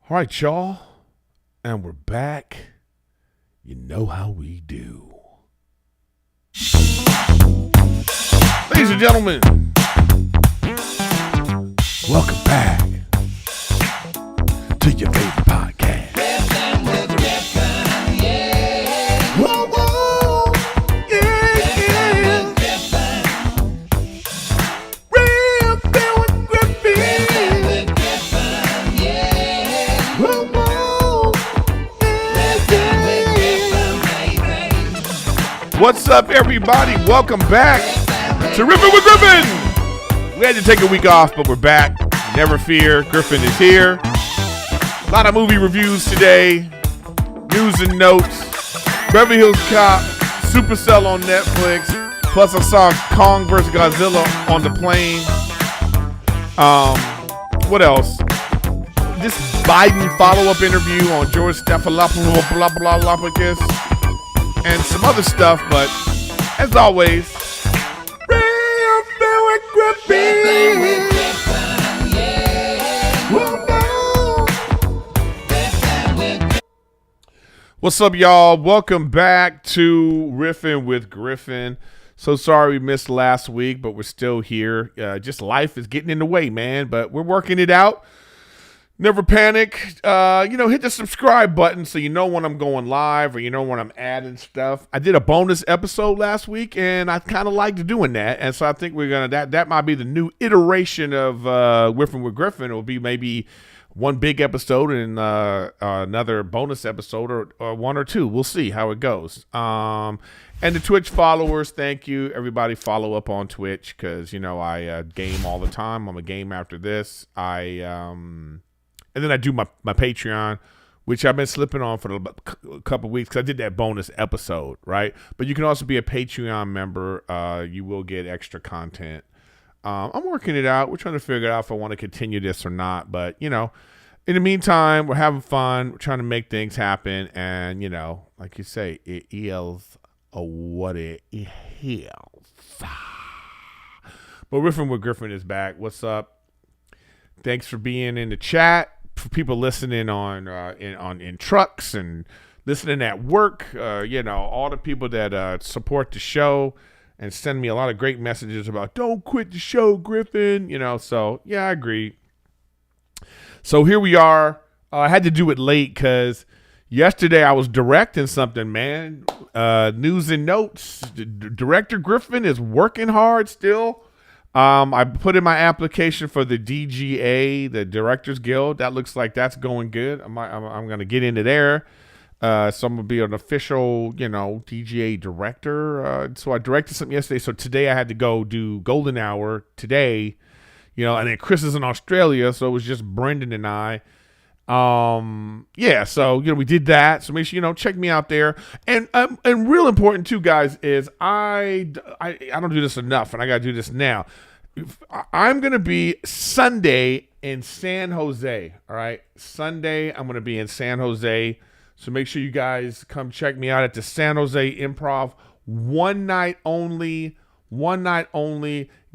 All right, y'all, and we're back. You know how we do. Ladies and gentlemen, welcome back to your favorite podcast. Riffin with Riffin, yeah. Whoa, whoa, yeah, yeah. Riffin with Riffin. What's up, everybody? Welcome back to Riffin with Griffin. We had to take a week off, but we're back. Never fear, Griffin is here. A lot of movie reviews today, news and notes, Beverly Hills Cop, Supercell on Netflix, plus I saw Kong vs. Godzilla on the plane. What else? This Biden follow-up interview on George Stephanopoulos, and some other stuff, but as always, what's up, y'all? Welcome back to Riffin with Griffin. So sorry we missed last week, but we're still here. Just life is getting in the way, man, but we're working it out. Never panic. Hit the subscribe button so you know when I'm going live or you know when I'm adding stuff. I did a bonus episode last week, and I kind of liked doing that. And so I think we're going to, that might be the new iteration of Riffin with Griffin. It will be maybe one big episode and another bonus episode or one or two. We'll see how it goes. And the Twitch followers, thank you. Everybody follow up on Twitch because, I game all the time. I'm a game after this. And then I do my Patreon, which I've been slipping on for a couple of weeks because I did that bonus episode, right? But you can also be a Patreon member. You will get extra content. I'm working it out. We're trying to figure out if I want to continue this or not. But, in the meantime, we're having fun. We're trying to make things happen. And, like you say, it is what it is. But Riffin with Griffin is back. What's up? Thanks for being in the chat. For people listening on in trucks and listening at work, all the people that support the show and send me a lot of great messages about don't quit the show, Griffin. So yeah, I agree. So here we are. I had to do it late because yesterday I was directing something, man. News and notes. Director Griffin is working hard still. I put in my application for the DGA, the Directors Guild. That looks like that's going good. I'm going to get into there. So I'm going to be an official, DGA director. So I directed something yesterday. So today I had to go do Golden Hour today, and then Chris is in Australia. So it was just Brendan and I. So, we did that. So make sure, check me out there. And real important too, guys, is I don't do this enough and I got to do this now. I'm going to be Sunday in San Jose. All right. Sunday, I'm going to be in San Jose. So make sure you guys come check me out at the San Jose Improv. One night only.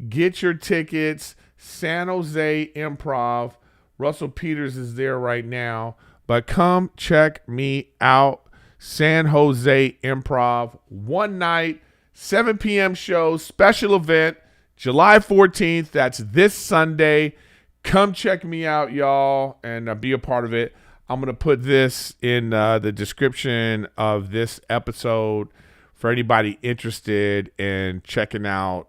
Get your tickets. San Jose Improv. Russell Peters is there right now, but come check me out. San Jose Improv, one night, 7 p.m. show, special event, July 14th. That's this Sunday. Come check me out, y'all, and be a part of it. I'm going to put this in the description of this episode for anybody interested in checking out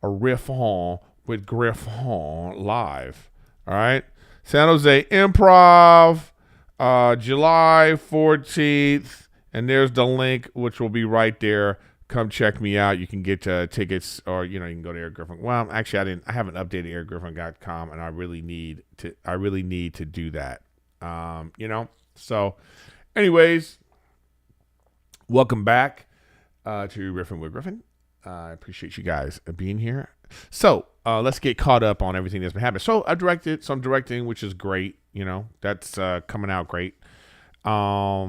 a Riffin with Griffin live. All right. San Jose Improv, July 14th, and there's the link, which will be right there. Come check me out. You can get tickets, or you can go to Erik Griffin. Well, actually, I haven't updated ericgriffin.com, and I really need to do that. So, anyways, welcome back to Riffin with Griffin. I appreciate you guys being here. So let's get caught up on everything that's been happening. So I'm directing, which is great. That's coming out great. Yeah,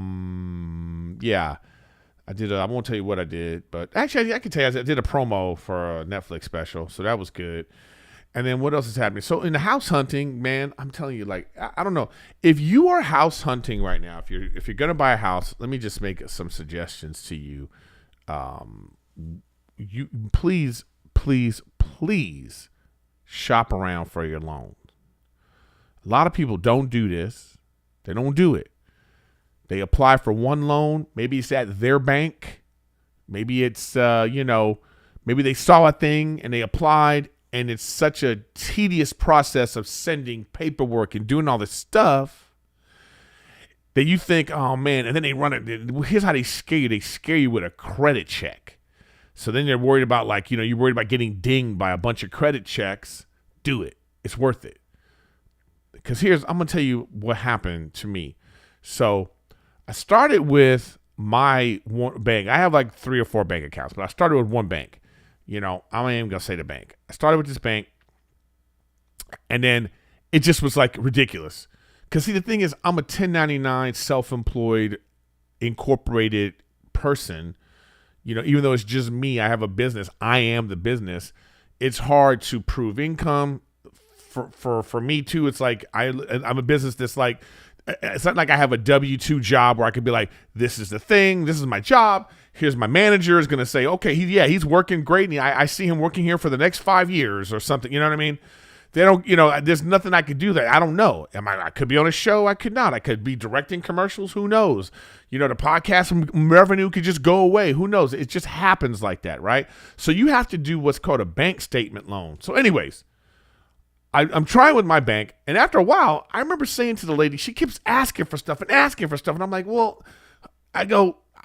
I did. I won't tell you what I did, but actually I can tell you I did a promo for a Netflix special, so that was good. And then what else is happening? So in the house hunting, man, I'm telling you, like, I don't know. If you are house hunting right now, if you're gonna buy a house, let me just make some suggestions to you. You please shop around for your loan. A lot of people don't do this. They don't do it. They apply for one loan. Maybe it's at their bank. Maybe it's maybe they saw a thing and they applied. And it's such a tedious process of sending paperwork and doing all this stuff that you think, oh, man. And then they run it. Here's how they scare you. They scare you with a credit check. So then they're worried about, like, you're worried about getting dinged by a bunch of credit checks. Do it. It's worth it. Because I'm going to tell you what happened to me. So I started with my one bank. I have like 3 or 4 bank accounts, but I started with one bank. I'm not even going to say the bank. I started with this bank, and then it just was like ridiculous. Because see, the thing is, I'm a 1099 self-employed incorporated person. Even though it's just me, I have a business. I am the business. It's hard to prove income. For me too, it's like I'm a business that's like, it's not like I have a W-2 job where I could be like, this is the thing, this is my job. Here's my manager is going to say, okay, he's working great. And I see him working here for the next 5 years or something. You know what I mean? They don't, there's nothing I could do that. I don't know. I could be on a show. I could not. I could be directing commercials. Who knows? The podcast revenue could just go away. Who knows? It just happens like that, right? So you have to do what's called a bank statement loan. So anyways, I'm trying with my bank. And after a while, I remember saying to the lady, she keeps asking for stuff. And I'm like, well,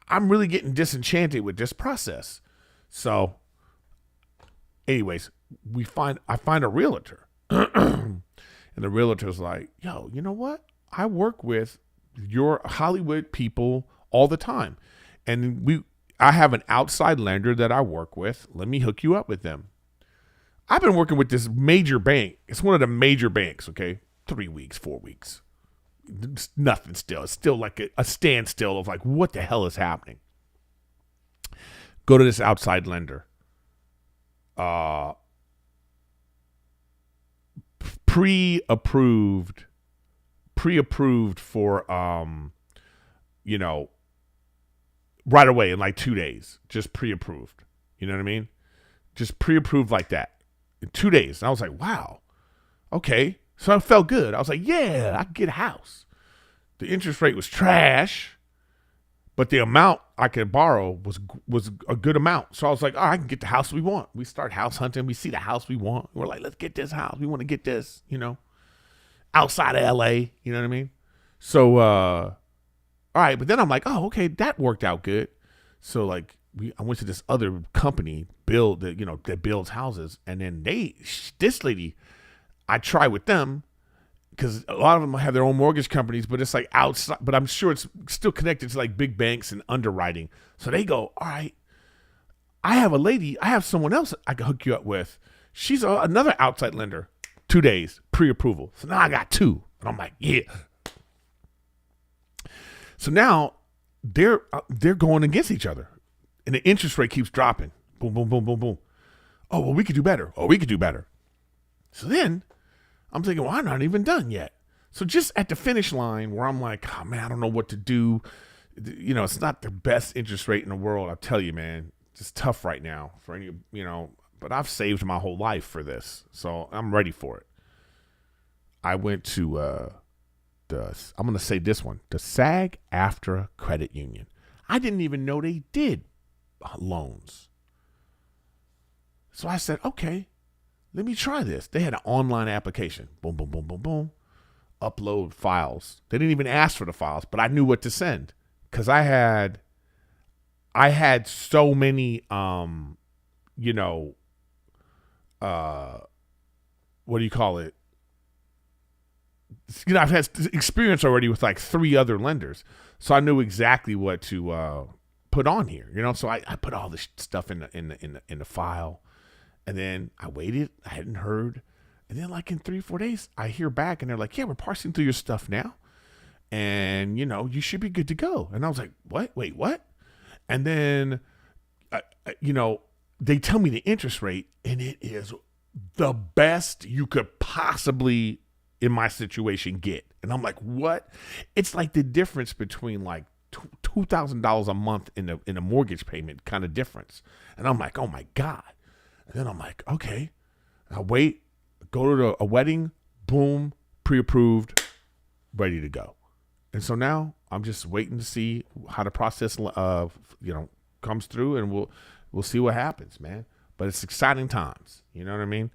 I'm really getting disenchanted with this process. So anyways, I find a realtor. And the realtor's like, yo, you know what? I work with your Hollywood people all the time. And I have an outside lender that I work with. Let me hook you up with them. I've been working with this major bank. It's one of the major banks, okay? 3 weeks, 4 weeks. It's nothing still. It's still like a standstill of like, what the hell is happening? Go to this outside lender. Pre-approved for, right away in like 2 days. Just pre-approved. You know what I mean? Just pre-approved like that. In 2 days. And I was like, wow. Okay. So I felt good. I was like, yeah, I can get a house. The interest rate was trash, but the amount I could borrow was a good amount. So I was like, all right, I can get the house we want. We start house hunting. We see the house we want. We're like, let's get this house. We want to get this, outside of LA. You know what I mean? So, all right. But then I'm like, oh, okay, that worked out good. So like, I went to this other company that builds houses, and then this lady, I try with them because a lot of them have their own mortgage companies, but it's like outside. But I'm sure it's still connected to like big banks and underwriting. So they go, all right, I have someone else I can hook you up with. She's another outside lender. 2 days pre-approval. So now I got 2, and I'm like, yeah. So now they're going against each other. And the interest rate keeps dropping. Boom, boom, boom, boom, boom. Oh, well, we could do better. Oh, we could do better. So then I'm thinking, well, I'm not even done yet. So just at the finish line where I'm like, oh, man, I don't know what to do. It's not the best interest rate in the world. I'll tell you, man, it's tough right now for any, but I've saved my whole life for this. So I'm ready for it. I went to I'm going to say this one, the SAG-AFTRA Credit Union. I didn't even know they did loans. So I said, okay, let me try this. They had an online application. Boom, boom, boom, boom, boom. Upload files. They didn't even ask for the files, but I knew what to send because I had so many, what do you call it? I've had experience already with like 3 other lenders, so I knew exactly what to put on here, So I put all this stuff in the file, and then I waited. I hadn't heard, and then like in 3-4 days, I hear back, and they're like, "Yeah, we're parsing through your stuff now, and you should be good to go." And I was like, "What? Wait, what?" And then, they tell me the interest rate, and it is the best you could possibly in my situation get. And I'm like, what? It's like the difference between like $2,000 a month in a mortgage payment kind of difference. And I'm like, oh my God. And then I'm like, okay, I'll wait, go to a wedding, boom, pre-approved, ready to go. And so now I'm just waiting to see how the process comes through, and we'll see what happens, man. But it's exciting times. You know what I mean?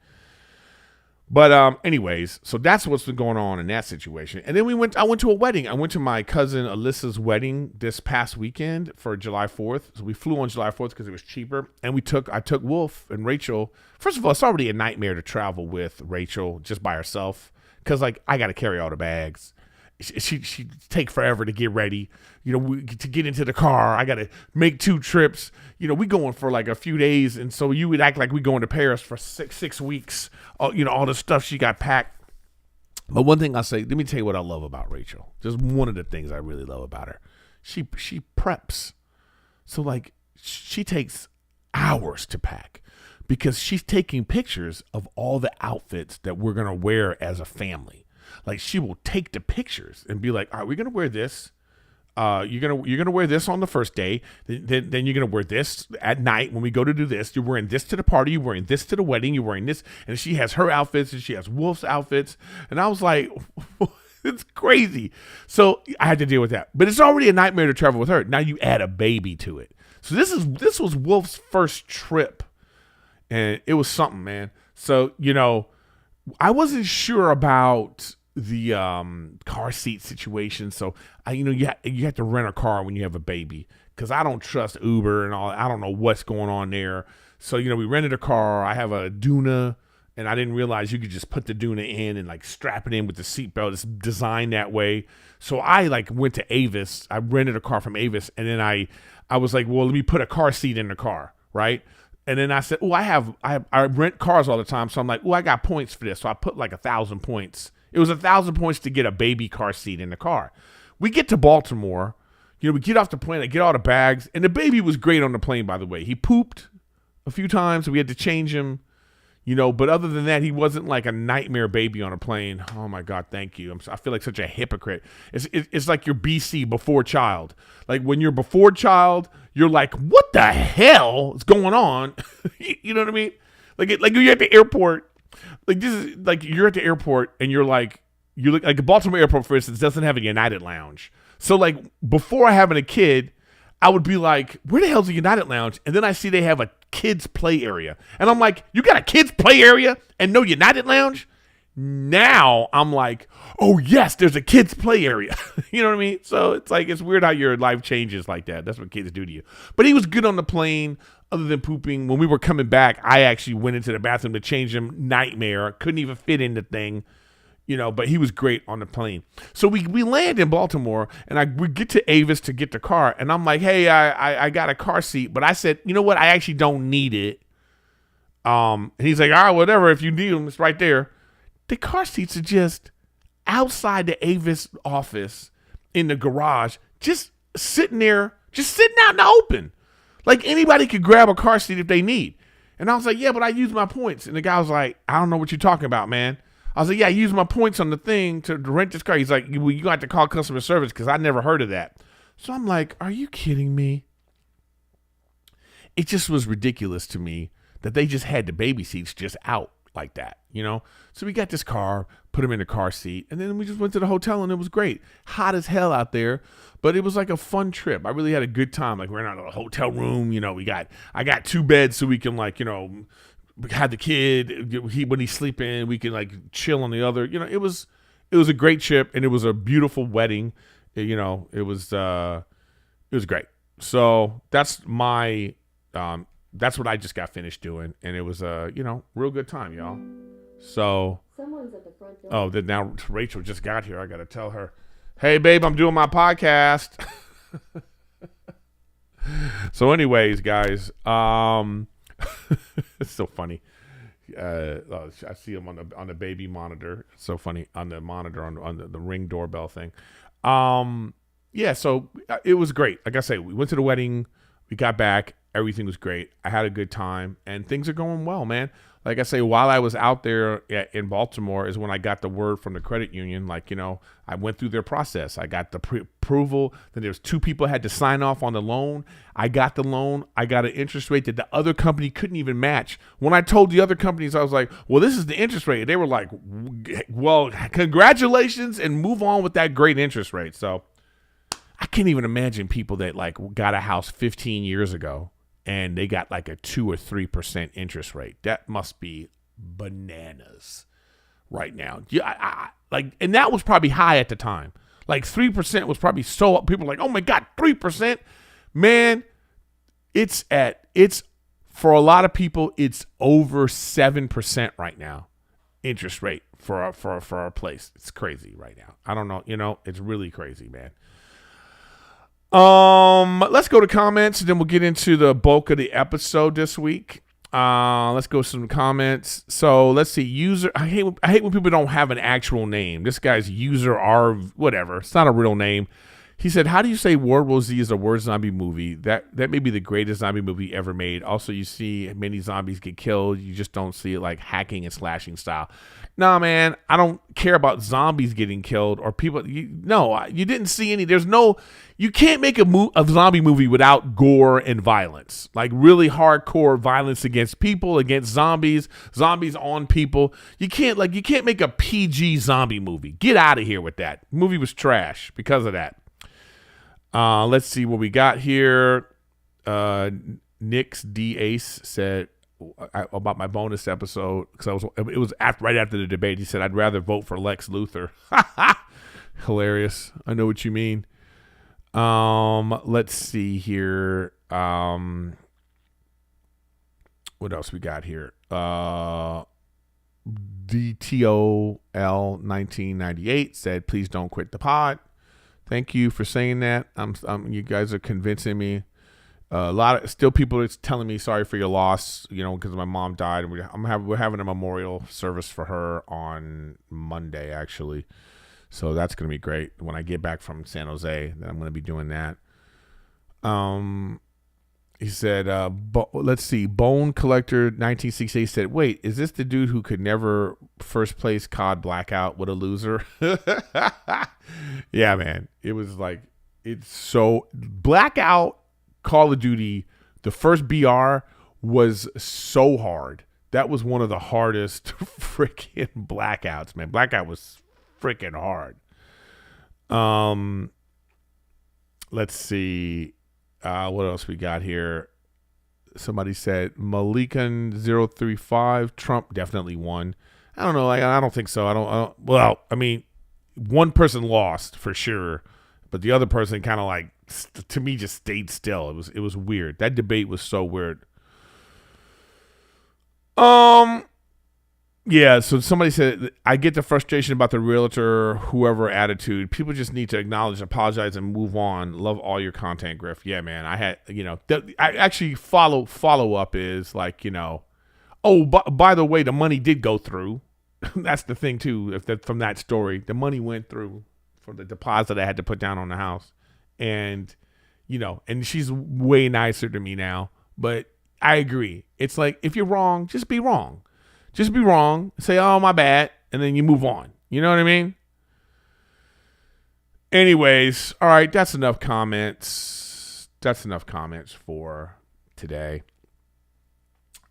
But anyways, so that's what's been going on in that situation. And then I went to a wedding. I went to my cousin Alyssa's wedding this past weekend for July 4th. So we flew on July 4th because it was cheaper. And I took Wolf and Rachel. First of all, it's already a nightmare to travel with Rachel just by herself because, like, I got to carry all the bags. She take forever to get ready, to get into the car. I got to make 2 trips. We going for like a few days. And so you would act like we going to Paris for six weeks. All the stuff she got packed. But one thing I say, let me tell you what I love about Rachel. Just one of the things I really love about her. She preps. So like she takes hours to pack because she's taking pictures of all the outfits that we're going to wear as a family. Like she will take the pictures and be like, all right, we're going to wear this. You're gonna wear this on the first day. Then you're gonna wear this at night when we go to do this. You're wearing this to the party. You're wearing this to the wedding. You're wearing this, and she has her outfits and she has Wolf's outfits. And I was like, it's crazy. So I had to deal with that. But it's already a nightmare to travel with her. Now you add a baby to it. So this was Wolf's first trip, and it was something, man. So I wasn't sure about the car seat situation. So you have to rent a car when you have a baby because I don't trust Uber and all. I don't know what's going on there. So we rented a car. I have a Duna, and I didn't realize you could just put the Duna in and like strap it in with the seatbelt. It's designed that way. So I went to Avis. I rented a car from Avis, and then I was like, well, let me put a car seat in the car, right? And then I said, I rent cars all the time. So I'm like, I got points for this. So I put like 1,000 points. It was 1,000 points to get a baby car seat in the car. We get to Baltimore. We get off the plane. I get all the bags. And the baby was great on the plane, by the way. He pooped a few times. So we had to change him. But other than that, he wasn't like a nightmare baby on a plane. Oh, my God, thank you. I feel like such a hypocrite. It's like you're BC, before child. Like when you're before child, you're like, what the hell is going on? You know what I mean? Like you're at the airport. Like this is like you're at the airport and you look like the Baltimore airport, for instance, doesn't have a United Lounge. So like before having a kid, I would be like, where the hell's the United Lounge? And then I see they have a kids play area. And I'm like, you got a kids play area and no United Lounge? Now I'm like, oh yes, there's a kids play area. You know what I mean? So it's like, it's weird how your life changes like that. That's what kids do to you. But he was good on the plane. Other than pooping, when we were coming back, I actually went into the bathroom to change him. Nightmare. Couldn't even fit in the thing, but he was great on the plane. So we land in Baltimore, and we get to Avis to get the car. And I'm like, hey, I got a car seat. But I said, you know what? I actually don't need it. And he's like, all right, whatever. If you need them, it's right there. The car seats are just outside the Avis office in the garage, just sitting there, just sitting out in the open. Like anybody could grab a car seat if they need. And I was like, yeah, but I use my points. And the guy was like, I don't know what you're talking about, man. I was like, yeah, I use my points on the thing to rent this car. He's like, well, you got to call customer service because I never heard of that. So I'm like, are you kidding me? It just was ridiculous to me that they just had the baby seats just out like that, So we got this car, put him in the car seat, and then we just went to the hotel, and it was great. Hot as hell out there, but it was like a fun trip. I really had a good time. Like, we're in a hotel room, I got 2 beds so we can have the kid. When he's sleeping, we can chill on the other. It was a great trip, and it was a beautiful wedding. It was great. So that's my that's what I just got finished doing, and it was a real good time, y'all. So someone's at the front door. Oh, then now Rachel just got here. I got to tell her, hey babe, I'm doing my podcast. So anyways, guys, it's so funny. I see him on the baby monitor. It's so funny on the monitor on the Ring doorbell thing. Yeah, so it was great. Like I say, we went to the wedding, we got back, everything was great. I had a good time, and things are going well, man. like I say, while I was out there in Baltimore is when I got the word from the credit union. Like, I went through their process. I got the approval. Then there's 2 people had to sign off on the loan. I got the loan. I got an interest rate that the other company couldn't even match. When I told the other companies, I was like, well, this is the interest rate. They were like, well, congratulations, and move on with that great interest rate. So I can't even imagine people that like got a house 15 years ago and they got like a 2 or 3% interest rate. That must be bananas right now. Yeah, and that was probably high at the time. Like 3% was probably so people were like, oh my God, 3%, man. It's for a lot of people, it's over 7% right now. Interest rate for a place. It's crazy right now. I don't know. It's really crazy, man. Let's go to comments, and then we'll get into the bulk of the episode this week. Let's go some comments. So let's see. User, I hate when people don't have an actual name. This guy's user R whatever. It's not a real name. He said, "How do you say World War Z is a word zombie movie? That may be the greatest zombie movie ever made. Also, you see many zombies get killed. You just don't see it like hacking and slashing style." Nah, man, I don't care about zombies getting killed or people. You didn't see any. You can't make a zombie movie without gore and violence, like really hardcore violence against people, against zombies on people. You can't make a PG zombie movie. Get out of here with that. The movie was trash because of that. Let's see what we got here. Nick's D Ace said about my bonus episode, because it was right after the debate. He said, "I'd rather vote for Lex Luthor." Hilarious. I know what you mean. Let's see here. What else we got here? DTOL 1998 said, "Please don't quit the pod." Thank you for saying that. You guys are convincing me. A lot of people are telling me sorry for your loss, because my mom died. We're having a memorial service for her on Monday, actually. So that's going to be great. When I get back from San Jose, then I'm going to be doing that. He said, let's see, Bone Collector 1968 said, "Wait, is this the dude who could never first place COD Blackout? What a loser." Yeah, man. It was like, it's so Blackout Call of Duty, the first BR was so hard. That was one of the hardest freaking Blackouts, man. Blackout was freaking hard. Let's see. What else we got here? Somebody said Malikan035, Trump definitely won. I don't know. I don't think so. Well, I mean, one person lost for sure, but the other person kind of like, to me, just stayed still. It was weird. That debate was so weird. Yeah, so somebody said, "I get the frustration about the realtor, whoever attitude. People just need to acknowledge, apologize, and move on. Love all your content, Griff." Yeah, man. I had, I actually follow up is like, oh, by the way, the money did go through. That's the thing too. From that story, the money went through for the deposit I had to put down on the house, and and she's way nicer to me now. But I agree. It's like, if you're wrong, just be wrong. Just be wrong. Say, "Oh, my bad," and then you move on. You know what I mean? Anyways, all right, that's enough comments. That's enough comments for today.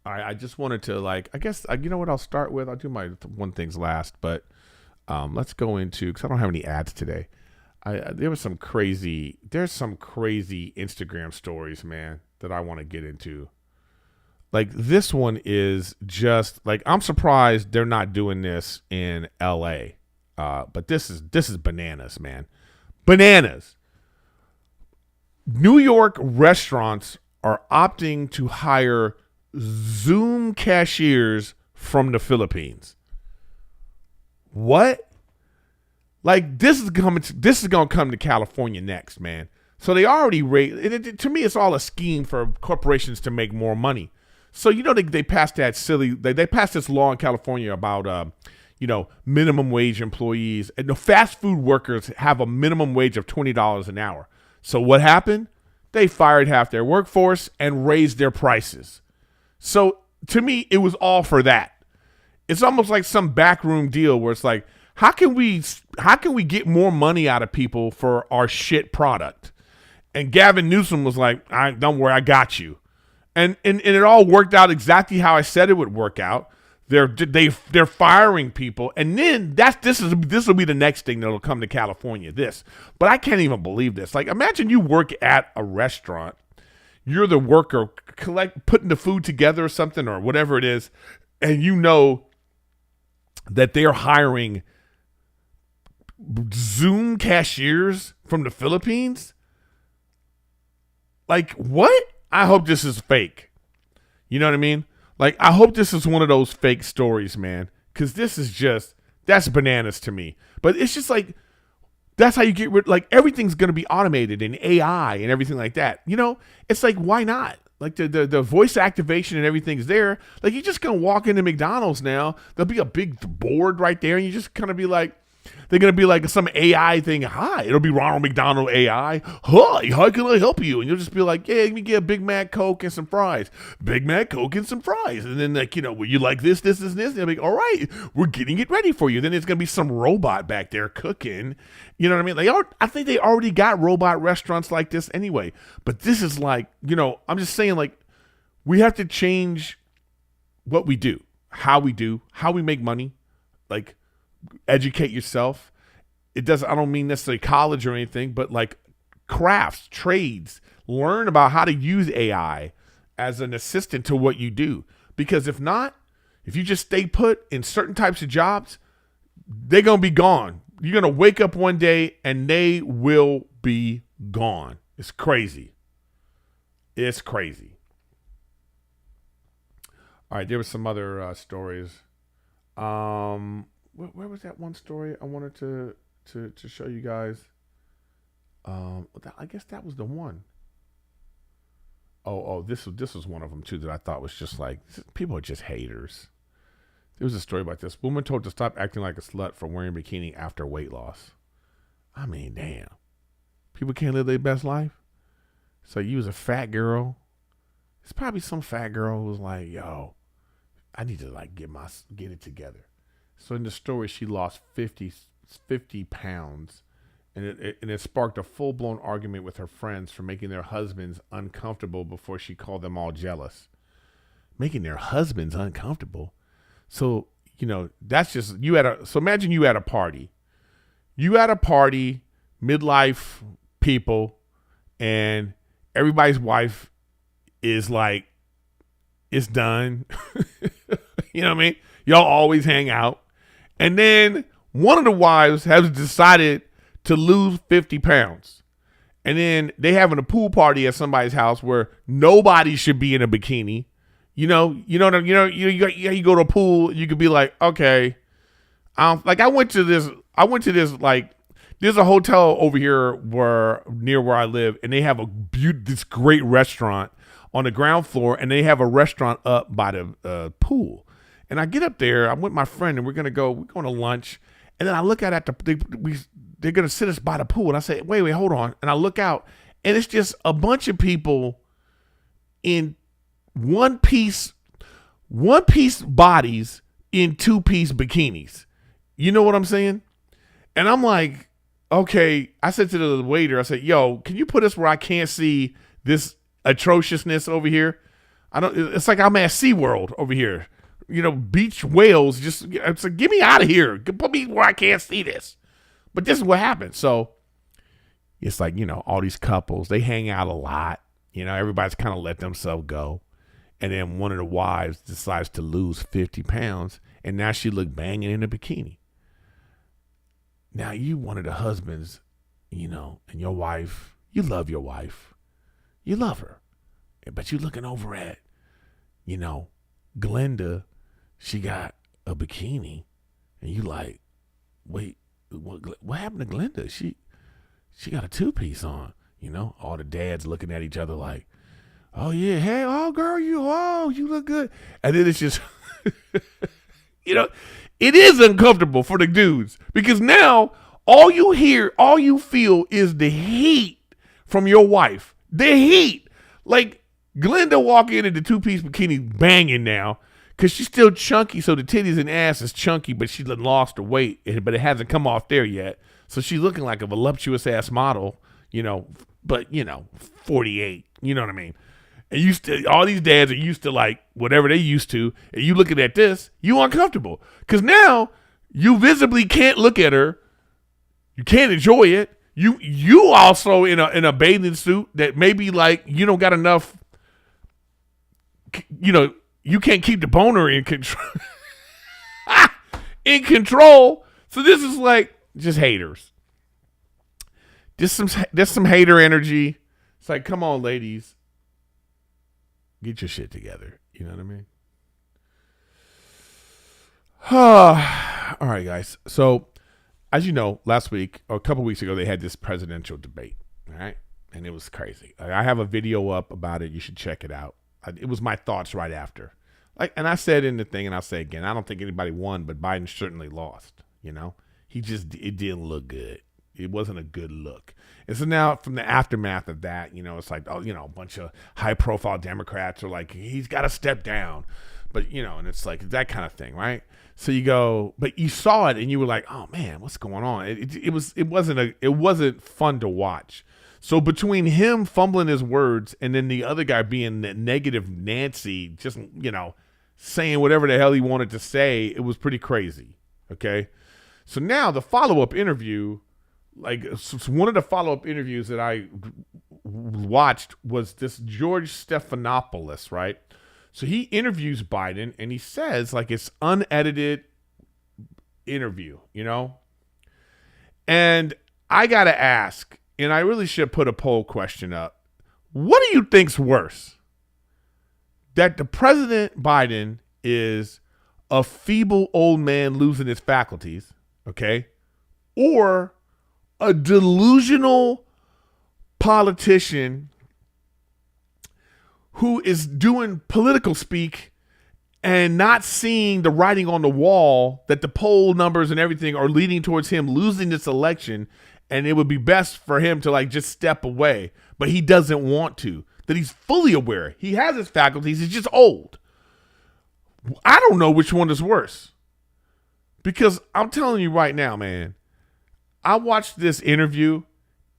All right, I just wanted to I guess, you know what I'll start with? I'll do my one things last, but let's go into, because I don't have any ads today. There's some crazy Instagram stories, man, that I want to get into. Like, this one is just like, I'm surprised they're not doing this in LA. But this is bananas, man. Bananas. New York restaurants are opting to hire Zoom cashiers from the Philippines. What? Like, this is going to come to California next, man. So they already to me, it's all a scheme for corporations to make more money. So, they passed that they passed this law in California about, minimum wage employees. And the fast food workers have a minimum wage of $20 an hour. So what happened? They fired half their workforce and raised their prices. So to me, it was all for that. It's almost like some backroom deal where it's like, how can we get more money out of people for our shit product? And Gavin Newsom was like, don't worry, I got you. And it all worked out exactly how I said it would work out. They're firing people, and then this will be the next thing that'll come to California. But I can't even believe this. Like, imagine you work at a restaurant, you're the worker putting the food together or something or whatever it is, and you know that they're hiring Zoom cashiers from the Philippines. Like, what? I hope this is fake. You know what I mean? Like, I hope this is one of those fake stories, man, because this is that's bananas to me. But it's just like, that's how you get rid, like, everything's going to be automated and AI and everything like that. You know, it's like, why not? Like, the voice activation and everything's there. Like, you're just going to walk into McDonald's now. There'll be a big board right there, and you just kind of be like, they're going to be like some AI thing. Hi, it'll be Ronald McDonald AI. Hi, how can I help you? And you'll just be like, yeah, let me get a Big Mac Coke and some fries. Big Mac Coke and some fries. And then, like, you know, will you like this, this, and this? And they'll be like, all right, we're getting it ready for you. Then there's going to be some robot back there cooking. You know what I mean? I think they already got robot restaurants like this anyway. But this is like, you know, I'm just saying, like, we have to change what we do, how we make money, like, educate yourself. I don't mean necessarily college or anything, but like crafts, trades, learn about how to use AI as an assistant to what you do. Because if not, if you just stay put in certain types of jobs, they're going to be gone. You're going to wake up one day and they will be gone. It's crazy. It's crazy. All right, there were some other stories. Where was that one story I wanted to show you guys? I guess that was the one. This was one of them too that I thought was just like, people are just haters. There was a story about this woman told to stop acting like a slut for wearing a bikini after weight loss. I mean, damn, people can't live their best life. So you was a fat girl. It's probably some fat girl who was like, yo, I need to like get it together. So in the story, she lost 50 pounds, and it sparked a full-blown argument with her friends for making their husbands uncomfortable before she called them all jealous. Making their husbands uncomfortable? So, you know, that's just, so imagine you at a party. You at a party, midlife people, and everybody's wife is like, it's done. You know what I mean? Y'all always hang out. And then one of the wives has decided to lose 50 pounds. And then they having a pool party at somebody's house where nobody should be in a bikini. You go to a pool, you could be like, okay. Like I went to this, like, there's a hotel over here near where I live, and they have this great restaurant on the ground floor, and they have a restaurant up by the pool. And I get up there, I'm with my friend, and we're going to lunch. And then I look out they're going to sit us by the pool. And I say, wait, hold on. And I look out, and it's just a bunch of people in one piece bodies in two-piece bikinis. You know what I'm saying? And I'm like, okay. I said to the waiter, I said, yo, can you put us where I can't see this atrociousness over here? It's like I'm at SeaWorld over here. You know, beach whales, it's like, get me out of here. Put me where I can't see this. But this is what happened. So it's like, you know, all these couples, they hang out a lot. You know, everybody's kind of let themselves go. And then one of the wives decides to lose 50 pounds. And now she look banging in a bikini. Now you one of the husbands, you know, and your wife, you love your wife. You love her. But you're looking over at, you know, Glenda. She got a bikini, and you like, wait, what happened to Glenda? She got a two-piece on, you know? All the dads looking at each other like, oh, yeah, hey, oh, girl, you look good. And then it's just, you know, it is uncomfortable for the dudes because now all you feel is the heat from your wife. The heat. Like, Glenda walk in the two-piece bikini banging now because she's still chunky, so the titties and ass is chunky, but she lost her weight, but it hasn't come off there yet. So she's looking like a voluptuous-ass model, but, 48, you know what I mean? And all these dads are used to, like, whatever they used to, and you looking at this, you uncomfortable. Because now you visibly can't look at her. You can't enjoy it. You also in a bathing suit that maybe, like, you don't got enough, you can't keep the boner in control. In control. So this is like just haters. Just some hater energy. It's like, come on, ladies. Get your shit together. You know what I mean? All right, guys. So, as you know, last week or a couple weeks ago, they had this presidential debate. All right. And it was crazy. I have a video up about it. You should check it out. It was my thoughts right after. And I said in the thing, and I'll say again, I don't think anybody won, but Biden certainly lost. It didn't look good. It wasn't a good look. And so now from the aftermath of that, it's like, a bunch of high profile Democrats are like, he's got to step down. But, and it's like that kind of thing, right? So you go, but you saw it and you were like, oh man, what's going on? It wasn't fun to watch. So between him fumbling his words and then the other guy being negative Nancy, just, saying whatever the hell he wanted to say, it was pretty crazy. Okay. So now the follow-up interview, one of the follow-up interviews that I watched was this George Stephanopoulos, right? So he interviews Biden and he says, like, it's unedited interview, And I got to ask, and I really should put a poll question up. What do you think's worse? That the President Biden is a feeble old man losing his faculties, okay? Or a delusional politician who is doing political speak and not seeing the writing on the wall that the poll numbers and everything are leading towards him losing this election, and it would be best for him to just step away, but he doesn't want to. That he's fully aware. He has his faculties. He's just old. I don't know which one is worse. Because I'm telling you right now, man, I watched this interview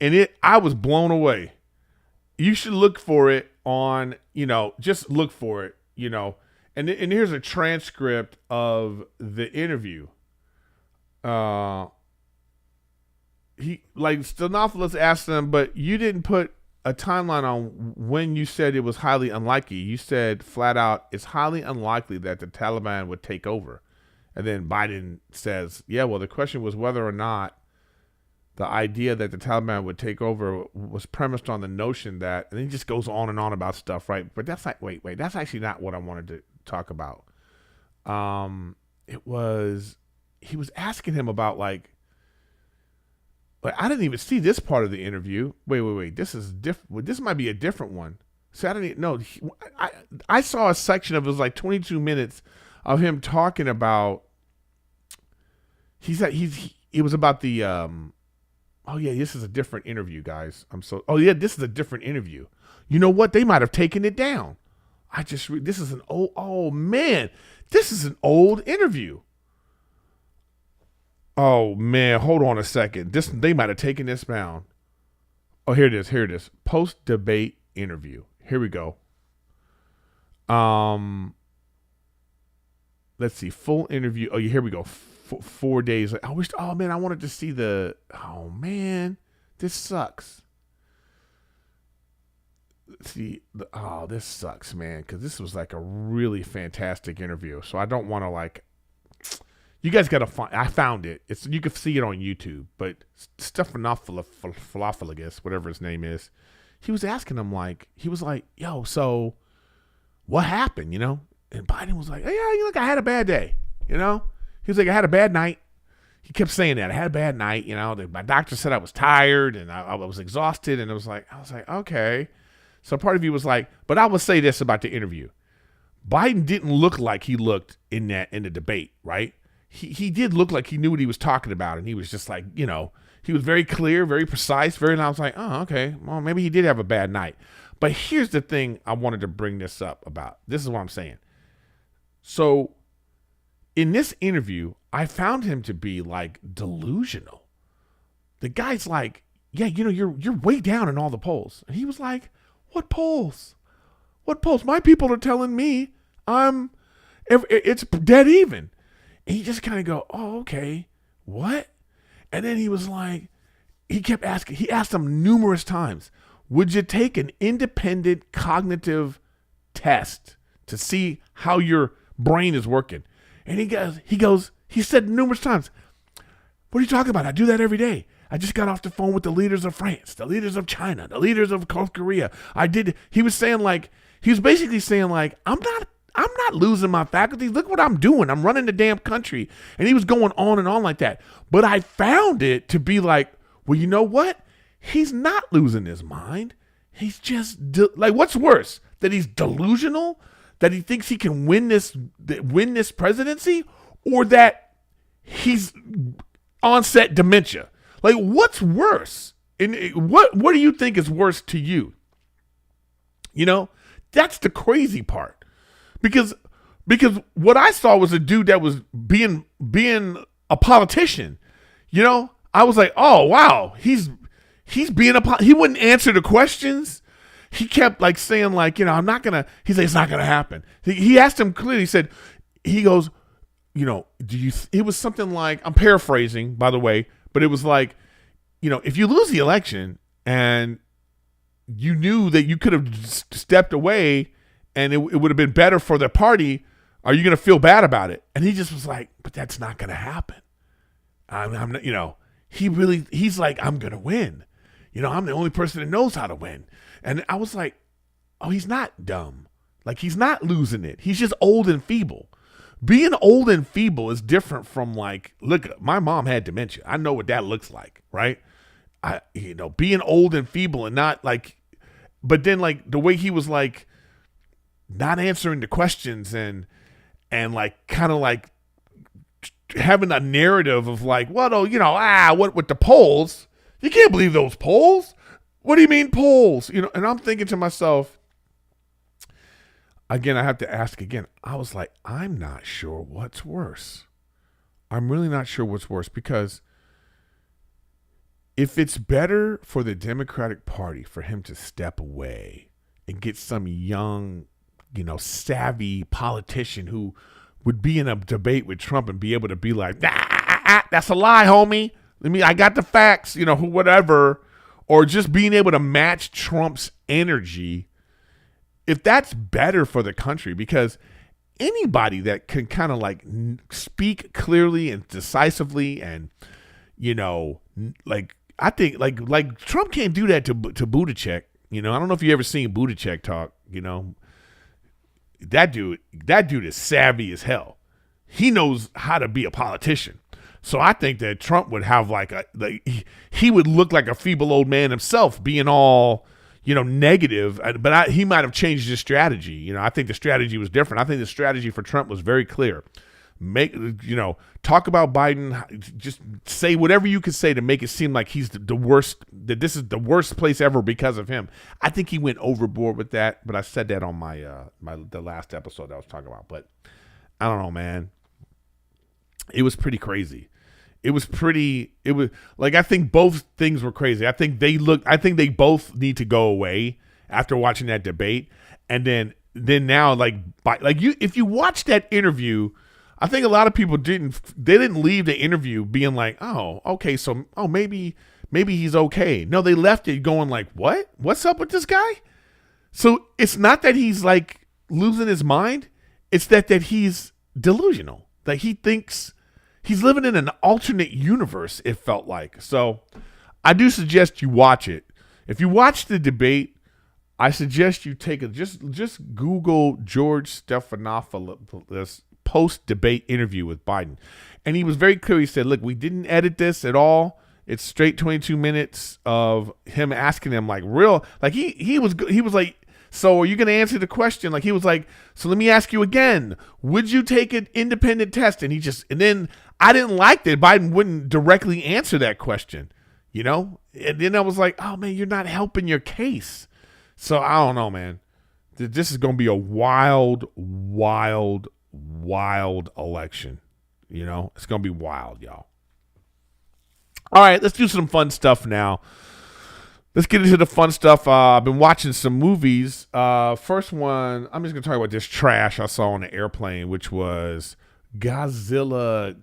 and I was blown away. You should look for it on, just look for it, And here's a transcript of the interview. Stephanopoulos asked him, but you didn't put a timeline on when you said it was highly unlikely. You said flat out, it's highly unlikely that the Taliban would take over. And then Biden says, yeah, well, the question was whether or not the idea that the Taliban would take over was premised on the notion that, and he just goes on and on about stuff, right? But that's like, wait, that's actually not what I wanted to talk about. He was asking him about I didn't even see this part of the interview. Wait. This is different. This might be a different one. So I didn't even know. I saw a section of it was like 22 minutes of him talking about. It was about the. Oh yeah, this is a different interview, guys. This is a different interview. You know what? They might have taken it down. This is an old. Oh man, this is an old interview. Oh man, hold on a second. They might have taken this down. Oh, here it is. Post-debate interview. Here we go. Let's see. Full interview. Oh, yeah, here we go. 4 days. I wanted to see oh man, this sucks. Let's see. This sucks, man, because this was like a really fantastic interview. So I don't want to you guys got to find. I found it. You can see it on YouTube. But Stephanopoulos, whatever his name is, he was asking him he was like, "Yo, so what happened?" And Biden was like, "Yeah, I had a bad day." He was like, "I had a bad night." He kept saying that I had a bad night. My doctor said I was tired and I was exhausted, and I was like, okay. So part of you was like, but I will say this about the interview: Biden didn't look like he looked in the debate, right? He did look like he knew what he was talking about, and he was just like, he was very clear, very precise, I was like, oh, okay, well, maybe he did have a bad night. But here's the thing I wanted to bring this up about. This is what I'm saying. So in this interview, I found him to be like delusional. The guy's like, yeah, you're way down in all the polls. And he was like, what polls? What polls? My people are telling me it's dead even. And he just kind of go, oh, okay, what? And then he was like, he asked him numerous times, would you take an independent cognitive test to see how your brain is working? And he said numerous times, what are you talking about? I do that every day. I just got off the phone with the leaders of France, the leaders of China, the leaders of South Korea. He was basically saying like, I'm not losing my faculties. Look what I'm doing. I'm running the damn country. And he was going on and on like that. But I found it to be like, well, you know what? He's not losing his mind. He's just what's worse? That he's delusional? That he thinks he can win this presidency? Or that he's onset dementia? Like, what's worse? And what do you think is worse to you? That's the crazy part. Because what I saw was a dude that was being a politician. I was like, oh wow, he's being he wouldn't answer the questions. He kept like saying like, I'm not gonna. He's like, it's not gonna happen. He asked him clearly. He goes, it was something like, I'm paraphrasing by the way, but it was like, if you lose the election and you knew that you could have stepped away and it would have been better for the party, are you gonna feel bad about it? And he just was like, but that's not gonna happen. I'm not, he's like, I'm going to win. I'm the only person that knows how to win. And I was like, oh, he's not dumb. Like, he's not losing it. He's just old and feeble. Being old and feeble is different from like, look, my mom had dementia. I know what that looks like, right? Being old and feeble and not like, but then like the way he was like not answering the questions and like kind of like having a narrative of like, well, what with the polls? You can't believe those polls. What do you mean polls? And I'm thinking to myself, again, I have to ask again. I was like, I'm not sure what's worse. I'm really not sure what's worse, because if it's better for the Democratic Party for him to step away and get some young, savvy politician who would be in a debate with Trump and be able to be like, that's a lie, homie. I got the facts, whatever. Or just being able to match Trump's energy. If that's better for the country, because anybody that can kind of speak clearly and decisively and, I think like Trump can't do that to Buttigieg. I don't know if you ever seen Buttigieg talk, That dude is savvy as hell. He knows how to be a politician. So I think that Trump would have he would look like a feeble old man himself, being all, negative. But he might have changed his strategy. I think the strategy was different. I think the strategy for Trump was very clear. Talk about Biden. Just say whatever you can say to make it seem like he's the worst, that this is the worst place ever because of him. I think he went overboard with that, but I said that on the last episode that I was talking about. But I don't know, man. It was pretty crazy. It was like, I think both things were crazy. I think they both need to go away after watching that debate. And then now, if you watch that interview, I think a lot of people didn't leave the interview being like, oh, okay, so maybe he's okay. No, they left it going like, what? What's up with this guy? So it's not that he's like losing his mind. It's that he's delusional. That he thinks he's living in an alternate universe, it felt like. So I do suggest you watch it. If you watch the debate, I suggest you take just Google George Stephanopoulos post-debate interview with Biden. And he was very clear. He said, look, we didn't edit this at all. It's straight 22 minutes of him asking them like real, like he was like, so are you going to answer the question? Like he was like, so let me ask you again, would you take an independent test? And then I didn't like that Biden wouldn't directly answer that question, And then I was like, oh man, you're not helping your case. So I don't know, man. This is going to be a wild, wild, wild election. You know, it's going to be wild, y'all. All right, let's do some fun stuff now. Let's get into the fun stuff. I've been watching some movies. First one, I'm just going to talk about this trash I saw on the airplane, which was Godzilla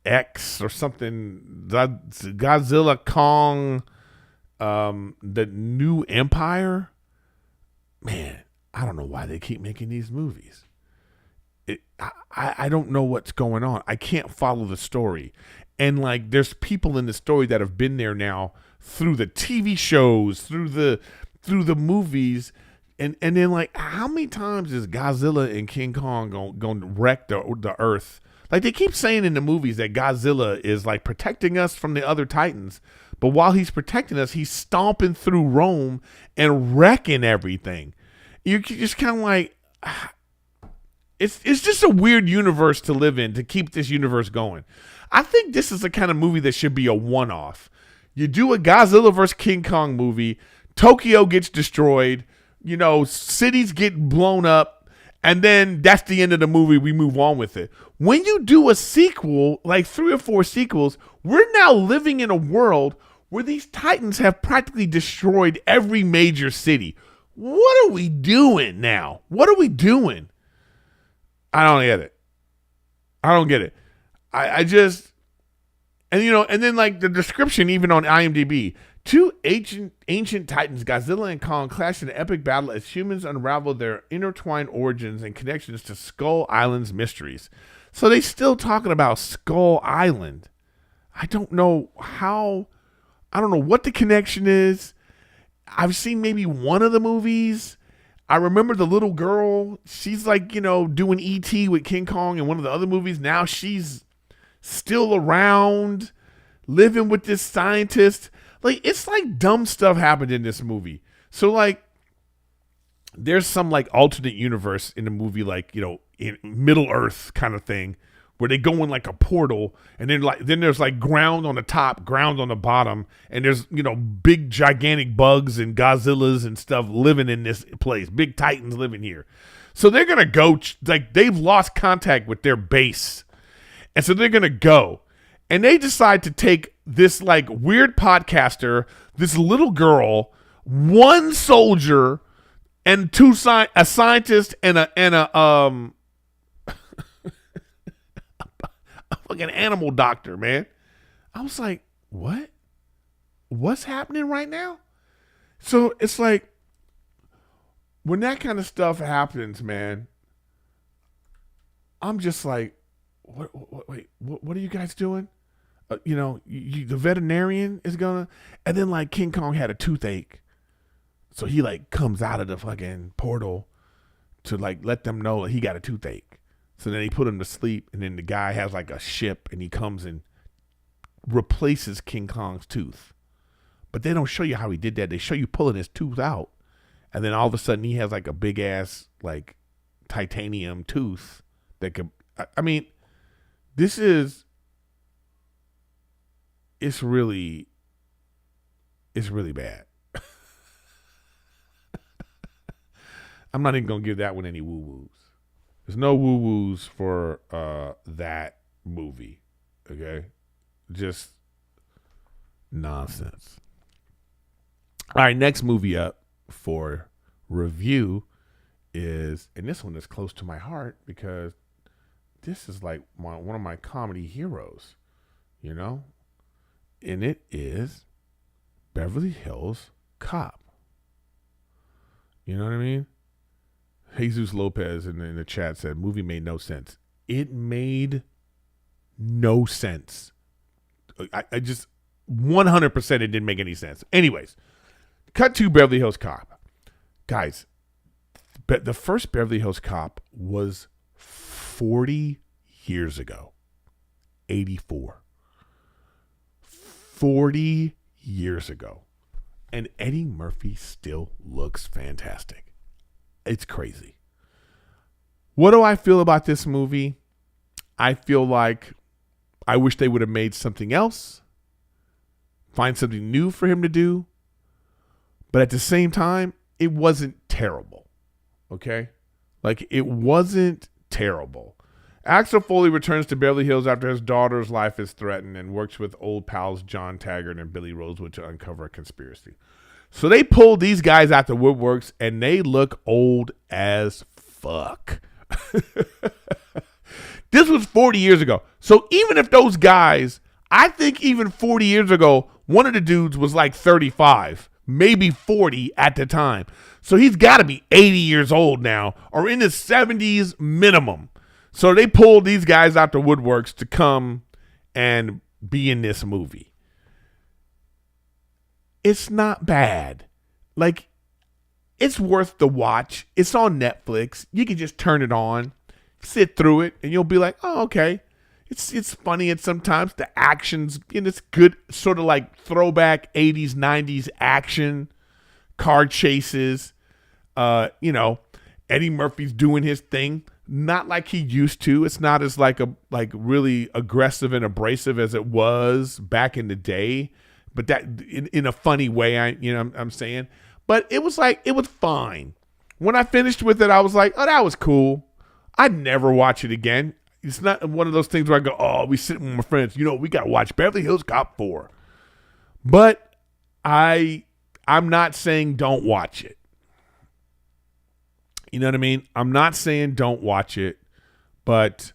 X or something. Godzilla Kong, the New Empire. Man, I don't know why they keep making these movies. I don't know what's going on. I can't follow the story. And like there's people in the story that have been there now through the TV shows, through the movies, and then like how many times is Godzilla and King Kong going to wreck the earth? Like they keep saying in the movies that Godzilla is like protecting us from the other Titans, but while he's protecting us, he's stomping through Rome and wrecking everything. You're just kind of like, it's just a weird universe to live in to keep this universe going. I think this is the kind of movie that should be a one-off. You do a Godzilla vs. King Kong movie, Tokyo gets destroyed, you know, cities get blown up, and then that's the end of the movie. We move on with it. When you do a sequel, like 3 or 4 sequels, we're now living in a world where these Titans have practically destroyed every major city. What are we doing now? What are we doing? I don't get it. I just, and you know, and then like the description even on IMDb, 2 ancient titans, Godzilla and Kong, clash in an epic battle as humans unravel their intertwined origins and connections to Skull Island's mysteries. So they still talking about Skull Island. I don't know what the connection is. I've seen maybe one of the movies. I remember the little girl. She's like, you know, doing E.T. with King Kong in one of the other movies. Now she's still around, living with this scientist. Like, it's like dumb stuff happened in this movie. So, like, there's some, like, alternate universe in the movie, like, you know, in Middle Earth kind of thing, where they go in, like, a portal, and then there's, like, ground on the top, ground on the bottom, and there's, you know, big, gigantic bugs and Godzillas and stuff living in this place. Big Titans living here. So they're going to go, like, they've lost contact with their base. And so they're going to go. And they decide to take this like weird podcaster, this little girl, one soldier, and a scientist and a fucking animal doctor, man. I was like, what? What's happening right now? So it's like when that kind of stuff happens, man, I'm just like, what are you guys doing? You know, the veterinarian is gonna, and then like King Kong had a toothache, so he like comes out of the fucking portal to like let them know that he got a toothache. So then he put him to sleep, and then the guy has like a ship, and he comes and replaces King Kong's tooth. But they don't show you how he did that. They show you pulling his tooth out, and then all of a sudden he has like a big ass like titanium tooth that could. I mean, this is. It's really bad. I'm not even going to give that one any woo-woos. There's no woo-woos for that movie, okay? Just nonsense. All right, next movie up for review is, and this one is close to my heart because this is like one of my comedy heroes, you know? And it is Beverly Hills Cop. You know what I mean? Jesus Lopez in the chat said, movie made no sense. It made no sense. I just 100% it didn't make any sense. Anyways, cut to Beverly Hills Cop. Guys, the first Beverly Hills Cop was 40 years ago. 84. 40 years ago. And Eddie Murphy still looks fantastic. It's crazy. What do I feel about this movie? I feel like I wish they would have made something else. Find something new for him to do. But at the same time, it wasn't terrible. Okay? Like, it wasn't terrible. Axel Foley returns to Beverly Hills after his daughter's life is threatened and works with old pals John Taggart and Billy Rosewood to uncover a conspiracy. So they pulled these guys out the woodworks, and they look old as fuck. This was 40 years ago. So even if those guys, I think even 40 years ago, one of the dudes was like 35, maybe 40 at the time. So he's got to be 80 years old now, or in his 70s minimum. So they pulled these guys out the woodworks to come and be in this movie. It's not bad. Like, it's worth the watch. It's on Netflix. You can just turn it on, sit through it, and you'll be like, oh, okay. It's funny, and sometimes the action's, and it's good, sort of like throwback 80s, 90s action, car chases. Eddie Murphy's doing his thing. Not like he used to. It's not as like really aggressive and abrasive as it was back in the day, but that in a funny way. I'm saying, but it was fine. When I finished with it, I was like, oh, that was cool. I'd never watch it again. It's not one of those things where I go, oh, we sitting with my friends. We got to watch Beverly Hills Cop 4. But I'm not saying don't watch it. You know what I mean? I'm not saying don't watch it, but,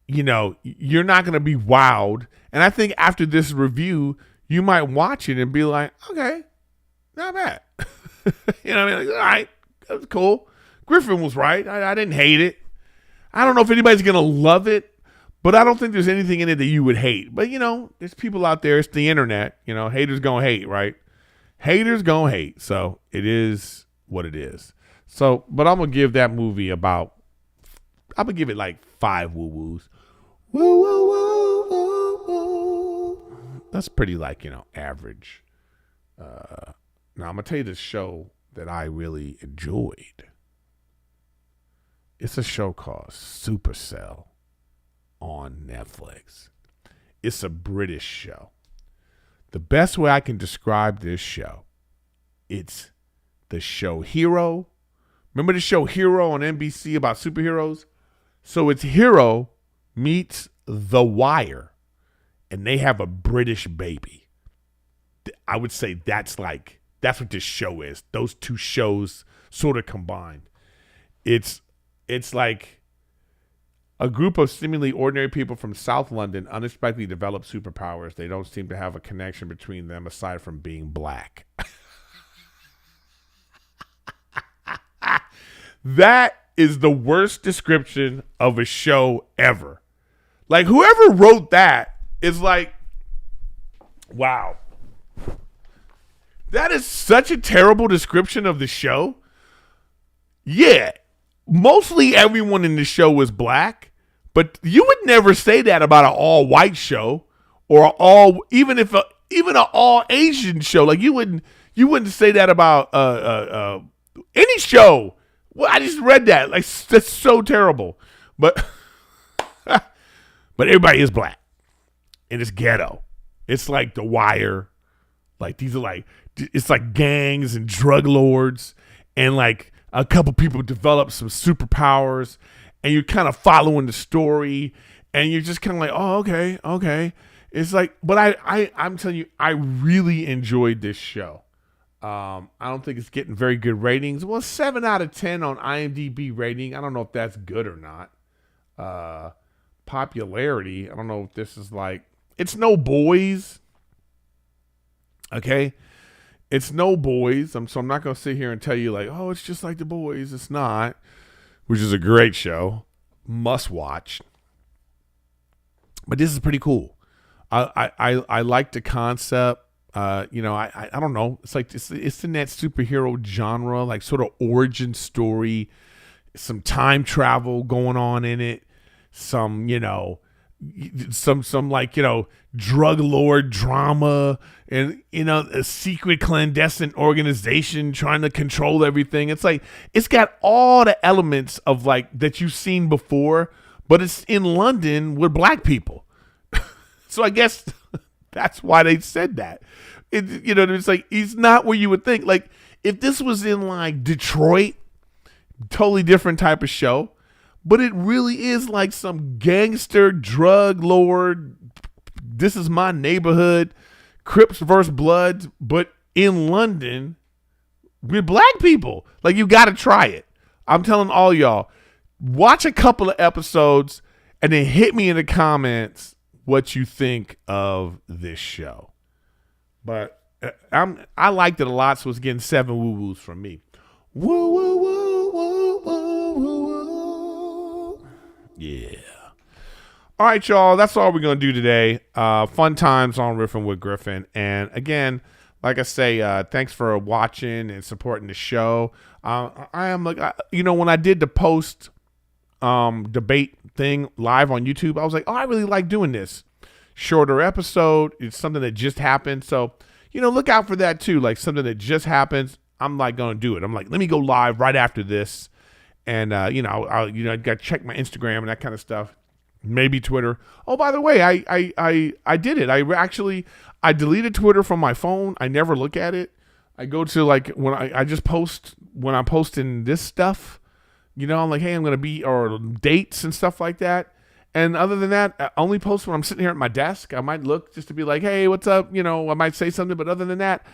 you're not going to be wowed. And I think after this review, you might watch it and be like, okay, not bad. You know what I mean? Like, all right, that was cool. Griffin was right. I didn't hate it. I don't know if anybody's going to love it, but I don't think there's anything in it that you would hate. But, there's people out there. It's the internet. Haters going to hate, right? Haters going to hate. So it is what it is. So, but I'm going to give that movie I'm going to give it like 5 woo-woos. Woo, woo, woo, woo, woo. That's pretty average. Now, I'm going to tell you the show that I really enjoyed. It's a show called Supercell on Netflix. It's a British show. The best way I can describe this show, it's the show Hero. Remember the show Hero on NBC about superheroes? So it's Hero meets The Wire, and they have a British baby. I would say that's what this show is. Those two shows sort of combined. It's like a group of seemingly ordinary people from South London unexpectedly develop superpowers. They don't seem to have a connection between them aside from being black. That is the worst description of a show ever. Like, whoever wrote that is like, wow. That is such a terrible description of the show. Yeah. Mostly everyone in the show was black, but you would never say that about an all-white show or even an all Asian show. Like, you wouldn't say that about any show. Well, I just read that. Like, that's so terrible. But but everybody is black, and it's ghetto. It's like The Wire. Like, it's like gangs and drug lords, and like a couple people develop some superpowers, and you're kind of following the story, and you're just kind of like, oh, okay. It's like, but I'm telling you, I really enjoyed this show. I don't think it's getting very good ratings. Well, 7 out of 10 on IMDb rating. I don't know if that's good or not. Popularity, I don't know if this is like, it's no Boys. Okay? It's no Boys. So I'm not going to sit here and tell you like, oh, it's just like The Boys. It's not, which is a great show. Must watch. But this is pretty cool. I like the concept. I don't know. It's like it's in that superhero genre, like sort of origin story, some time travel going on in it, some drug lord drama, and a secret clandestine organization trying to control everything. It's like it's got all the elements of like that you've seen before, but it's in London with black people. So I guess that's why they said that. It's like he's not where you would think. Like, If this was in like Detroit, totally different type of show. But it really is like some gangster drug lord. This is my neighborhood. Crips versus Bloods, but in London with black people. Like, you got to try it. I'm telling all y'all, watch a couple of episodes and then hit me in the comments what you think of this show. But I liked it a lot, so it's getting 7 woo-woos from me. Woo, woo, woo, woo, woo, woo, woo. Yeah. All right, y'all. That's all we're going to do today. Fun times on Riffin with Griffin. And again, like I say, thanks for watching and supporting the show. I am like, when I did the post debate thing live on YouTube, I was like, oh, I really like doing this. Shorter episode. It's something that just happened. So, look out for that too. Like something that just happens. I'm like going to do it. I'm like, let me go live right after this. And, I got to check my Instagram and that kind of stuff. Maybe Twitter. Oh, by the way, I did it. I deleted Twitter from my phone. I never look at it. I go to like when I just post when I'm posting this stuff, I'm like, hey, I'm going to be, or dates and stuff like that. And other than that, I only post when I'm sitting here at my desk. I might look just to be like, hey, what's up? I might say something. But other than that,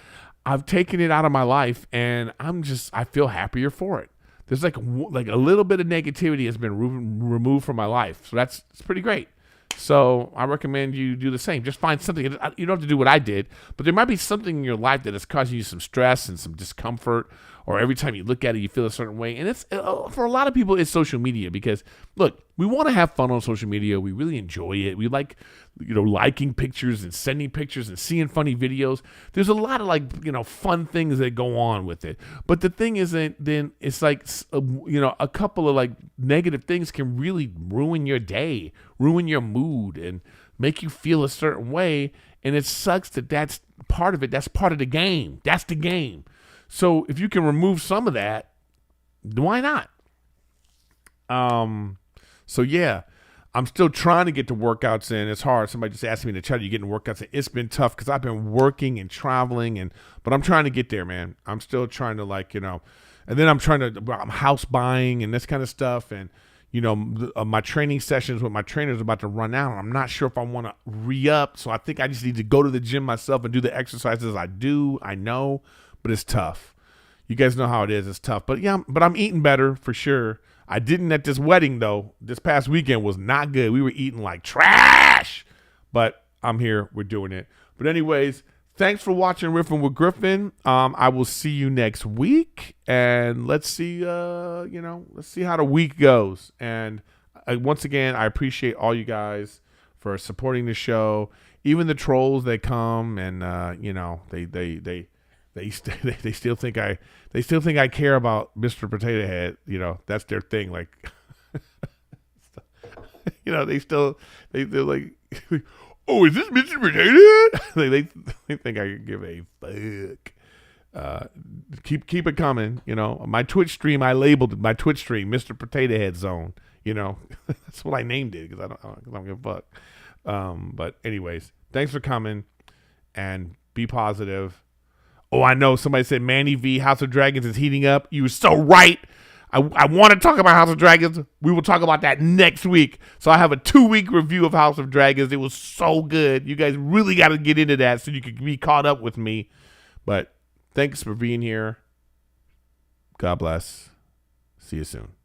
I've taken it out of my life and I feel happier for it. There's like a little bit of negativity has been removed from my life. So it's pretty great. So I recommend you do the same. Just find something. You don't have to do what I did, but there might be something in your life that is causing you some stress and some discomfort, or every time you look at it, you feel a certain way. And it's for a lot of people, it's social media because, look, we want to have fun on social media. We really enjoy it. We like, liking pictures and sending pictures and seeing funny videos. There's a lot of fun things that go on with it. But the thing is that then it's like, a couple of like negative things can really ruin your day, ruin your mood, and make you feel a certain way. And it sucks that that's part of it. That's part of the game. That's the game. So if you can remove some of that, why not? So yeah, I'm still trying to get the workouts in. It's hard. Somebody just asked me to chat, you getting workouts in? It's been tough because I've been working and traveling, but I'm trying to get there, man. I'm still trying to and then I'm house buying and this kind of stuff. And, my training sessions with my trainers are about to run out. And I'm not sure if I want to re-up. So I think I just need to go to the gym myself and do the exercises I know, but it's tough. You guys know how it is. It's tough. But yeah, I'm eating better for sure. I didn't at this wedding, though. This past weekend was not good. We were eating like trash. But I'm here. We're doing it. But anyways, thanks for watching Riffin with Griffin. I will see you next week. And let's see, let's see how the week goes. And once again, I appreciate all you guys for supporting the show. Even the trolls that come and, they still think I care about Mr. Potato Head. That's their thing. Like, they're like, oh, is this Mr. Potato Head? they think I give a fuck. Keep it coming. My Twitch stream, I labeled my Twitch stream Mr. Potato Head Zone. That's what I named it because I don't give a fuck. But anyways, thanks for coming and be positive. Oh, I know. Somebody said Manny V House of Dragons is heating up. You were so right. I want to talk about House of Dragons. We will talk about that next week. So I have a 2-week review of House of Dragons. It was so good. You guys really got to get into that so you can be caught up with me. But thanks for being here. God bless. See you soon.